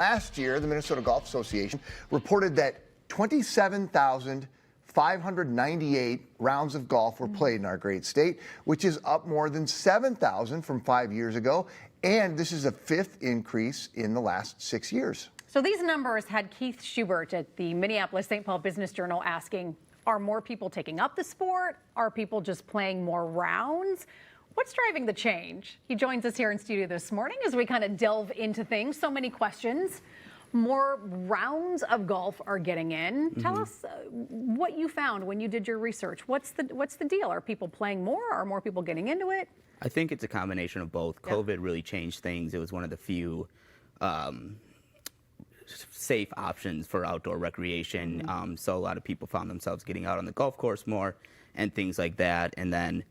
Last year, the Minnesota Golf Association reported that 27,598 rounds of golf were played in our great state, which is up more than 7,000 from 5 years ago. And this is a fifth increase in the last 6 years. So these numbers had Keith Schubert at the Minneapolis-St. Paul Business Journal asking, are more people taking up the sport? Are people just playing more rounds? What's driving the change? He joins us here in studio this morning as we kind of delve into things. So many questions. More rounds of golf are getting in. Tell us what you found when you did your research. What's the deal? Are people playing more? Are more people getting into it? I think it's a combination of both. Yeah. COVID really changed things. It was one of the few safe options for outdoor recreation. So a lot of people found themselves getting out on the golf course more and things like that. And then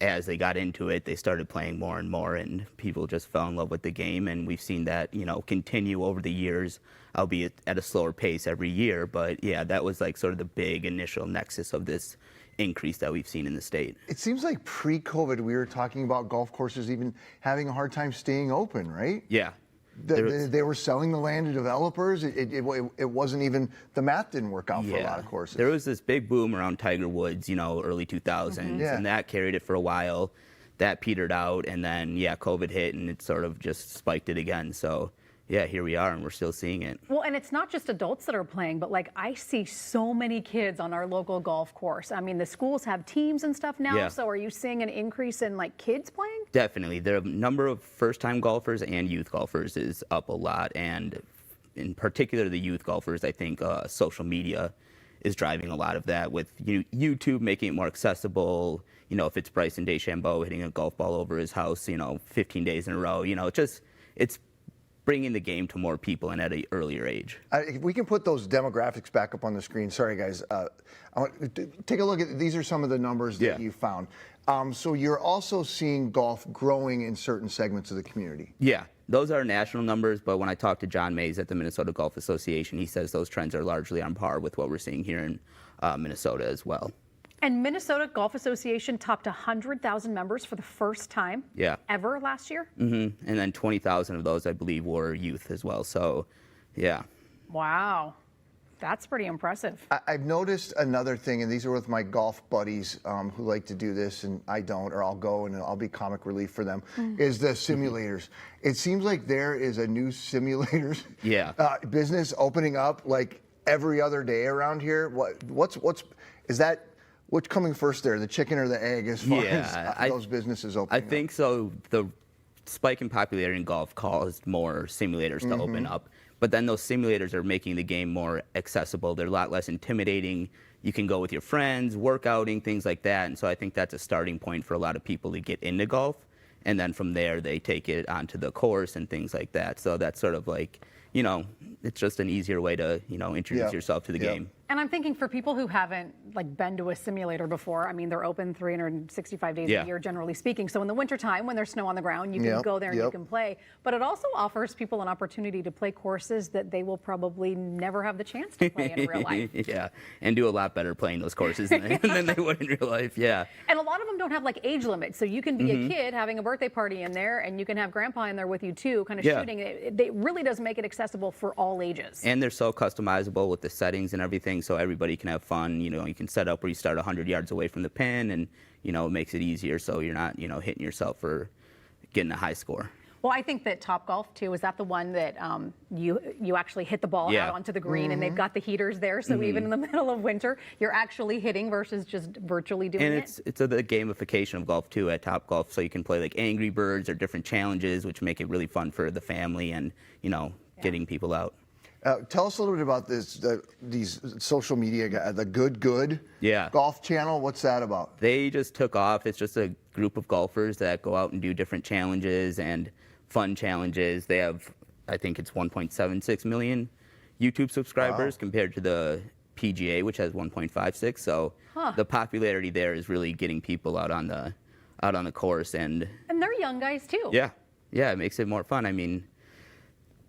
as they got into it, they started playing more and more, and people just fell in love with the game. And we've seen that, continue over the years, albeit at a slower pace every year. But yeah, that was like sort of the big initial nexus of this increase that we've seen in the state. It seems like pre-COVID, we were talking about golf courses even having a hard time staying open, right? Yeah. They were selling the land to developers. It wasn't even, the math didn't work out for a lot of courses. There was this big boom around Tiger Woods, early 2000s, and that carried it for a while. That petered out, and then, COVID hit, and it sort of just spiked it again. So, here we are, and we're still seeing it. Well, and it's not just adults that are playing, but I see so many kids on our local golf course. I mean, the schools have teams and stuff now. Yeah. So are you seeing an increase in kids playing? Definitely. The number of first-time golfers and youth golfers is up a lot, and in particular the youth golfers, I think social media is driving a lot of that, with YouTube making it more accessible. If it's Bryson DeChambeau hitting a golf ball over his house, 15 days in a row, it's bringing the game to more people and at an earlier age. If we can put those demographics back up on the screen. Sorry, guys. I want to take a look at, these are some of the numbers that you found. So you're also seeing golf growing in certain segments of the community. Yeah, those are national numbers, but when I talked to John Mays at the Minnesota Golf Association, he says those trends are largely on par with what we're seeing here in Minnesota as well. And Minnesota Golf Association topped 100,000 members for the first time ever last year. And then 20,000 of those, I believe, were youth as well. So, yeah. Wow. That's pretty impressive. I've noticed another thing, and these are with my golf buddies who like to do this, and I don't, or I'll go and I'll be comic relief for them, is the simulators. It seems like there is a new simulators business opening up every other day around here. What's coming first there, the chicken or the egg, as far as those businesses opening up? I think so. The spike in popularity in golf caused more simulators to open up. But then those simulators are making the game more accessible. They're a lot less intimidating. You can go with your friends, workouting, things like that. And so I think that's a starting point for a lot of people to get into golf. And then from there, they take it onto the course and things like that. So that's sort of it's just an easier way to, introduce yourself to the game. And I'm thinking for people who haven't been to a simulator before, I mean, they're open 365 days a year, generally speaking. So in the wintertime, when there's snow on the ground, you can go there and you can play. But it also offers people an opportunity to play courses that they will probably never have the chance to play in real life. And do a lot better playing those courses than they would in real life, And a lot of them don't have age limits. So you can be a kid having a birthday party in there, and you can have grandpa in there with you too, kind of shooting. It really does make it accessible for all ages. And they're so customizable with the settings and everything, so everybody can have fun. You can set up where you start 100 yards away from the pin, and it makes it easier, so you're not hitting yourself for getting a high score. Well, I think that Topgolf too, is that the one that you actually hit the ball out onto the green, and they've got the heaters there, so even in the middle of winter, you're actually hitting versus just virtually doing it. And it's the gamification of golf too at Topgolf, so you can play Angry Birds or different challenges, which make it really fun for the family and getting people out. Tell us a little bit about these social media, the Good Golf Channel. What's that about? They just took off. It's just a group of golfers that go out and do different challenges and fun challenges. They have, I think it's 1.76 million YouTube subscribers compared to the PGA, which has 1.56. So the popularity there is really getting people out on the course, and they're young guys too. Yeah, it makes it more fun. I mean,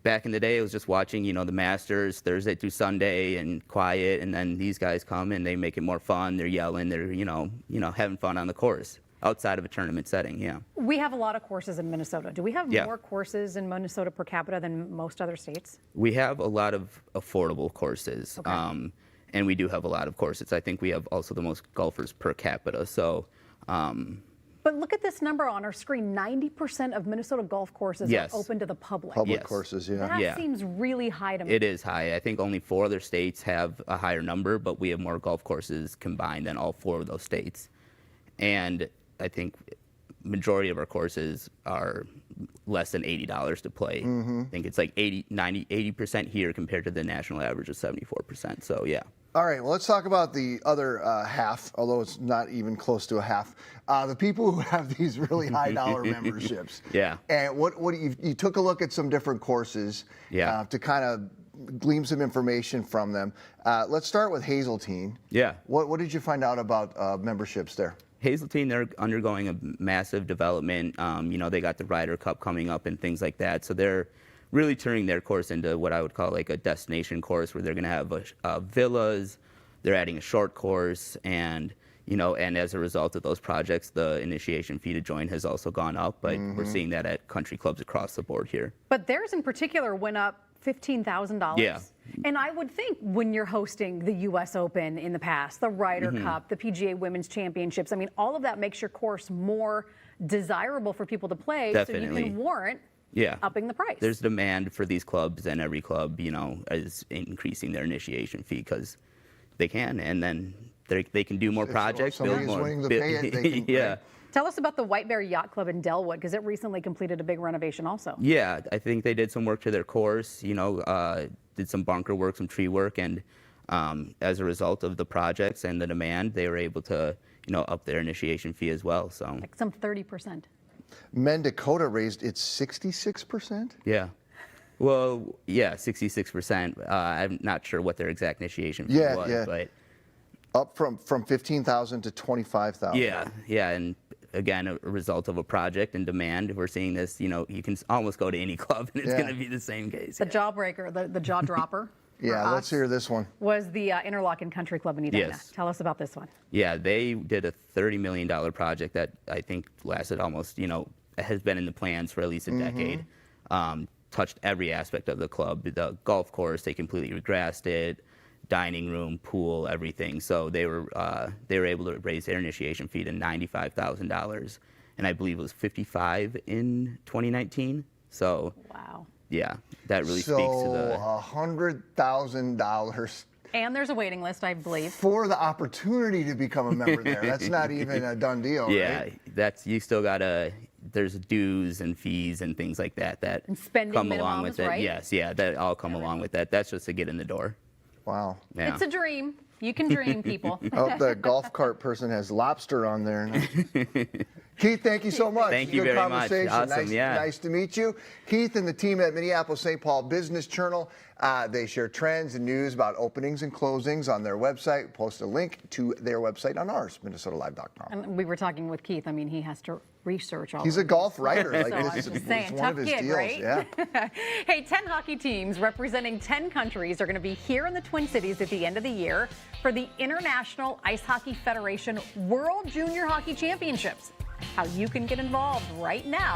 back in the day, it was just watching, the Masters Thursday through Sunday and quiet, and then these guys come and they make it more fun. They're yelling, they're, having fun on the course. outside of a tournament setting. Yeah. We have a lot of courses in Minnesota. Do we have Yeah. more courses in Minnesota per capita than most other states? We have a lot of affordable courses, Okay. and we do have a lot of courses. I think we have also the most golfers per capita. So, But look at this number on our screen. 90% of Minnesota golf courses Yes. are open to the public. Public Yes. courses, yeah. That Yeah. seems really high to me. it is high. I think only 4 other states have a higher number, but we have more golf courses combined than all 4 of those states. And I think majority of our courses are less than $80 to play. I think it's like 80% here compared to the national average of 74%. So yeah. All right, well, let's talk about the other half, although it's not even close to a half. The people who have these really high dollar memberships. Yeah. And you took a look at some different courses Yeah. to kind of glean some information from them. Let's start with Hazeltine. Yeah. What did you find out about memberships there? Hazeltine, they're undergoing a massive development. They got the Ryder Cup coming up and things like that. So they're really turning their course into what I would call like a destination course, where they're going to have villas. They're adding a short course, and as a result of those projects, the initiation fee to join has also gone up. But we're seeing that at country clubs across the board here. But theirs in particular went up $15,000. Yeah. And I would think when you're hosting the U.S. Open in the past, the Ryder Cup, the PGA Women's Championships, I mean, all of that makes your course more desirable for people to play. So you Definitely. can warrant Yeah. upping the price. There's demand for these clubs, and every club, is increasing their initiation fee because they can, and then they can do more If projects, build somebody's more. willing to pay it, they can pay. Yeah. Tell us about the White Bear Yacht Club in Delwood, because it recently completed a big renovation also. Yeah, I think they did some work to their course, did some bunker work, some tree work, and as a result of the projects and the demand, they were able to, up their initiation fee as well. So, Like some 30%. Mendakota raised its 66%? yeah. Well, yeah, 66%. I'm not sure what their exact initiation fee Yeah, was, yeah. but Up from 15,000 to 25,000. yeah, and again, a result of a project and demand, we're seeing this. You can almost go to any club, and it's Yeah. going to be the same case. The jawbreaker, the jaw dropper. for Yeah, let's us hear this one. Was the Interlochen Country Club in Edina. Yes. Tell us about this one. Yeah, they did a $30 million project that I think lasted almost, has been in the plans for at least a decade. Touched every aspect of the club. The golf course, they completely regrassed it, dining room, pool, everything. So they were able to raise their initiation fee to $95,000, and I believe it was $55,000 in 2019. So Wow. yeah, that really So speaks to the. $100,000 And there's a waiting list, I believe. for the opportunity to become a member there. That's not even a done deal, Yeah, right? you still gotta. There's dues and fees and things like that And spending come along with minimums, it. right? Yes, yeah, that all come along with that. That's just to get in the door. Wow. Yeah. It's a dream. You can dream, people. Oh, the golf cart person has lobster on there. Keith, thank you so much. Thank you Good very much. conversation. Awesome, Nice to meet you. Keith and the team at Minneapolis St. Paul Business Journal, they share trends and news about openings and closings on their website. Post a link to their website on ours, minnesotalive.com. And we were talking with Keith. I mean, he has to research all He's of a golf writer. So Like I'm this just is saying, one tough of his kid, deals. right? Yeah. Hey, 10 hockey teams representing 10 countries are going to be here in the Twin Cities at the end of the year for the International Ice Hockey Federation World Junior Hockey Championships. How you can get involved right now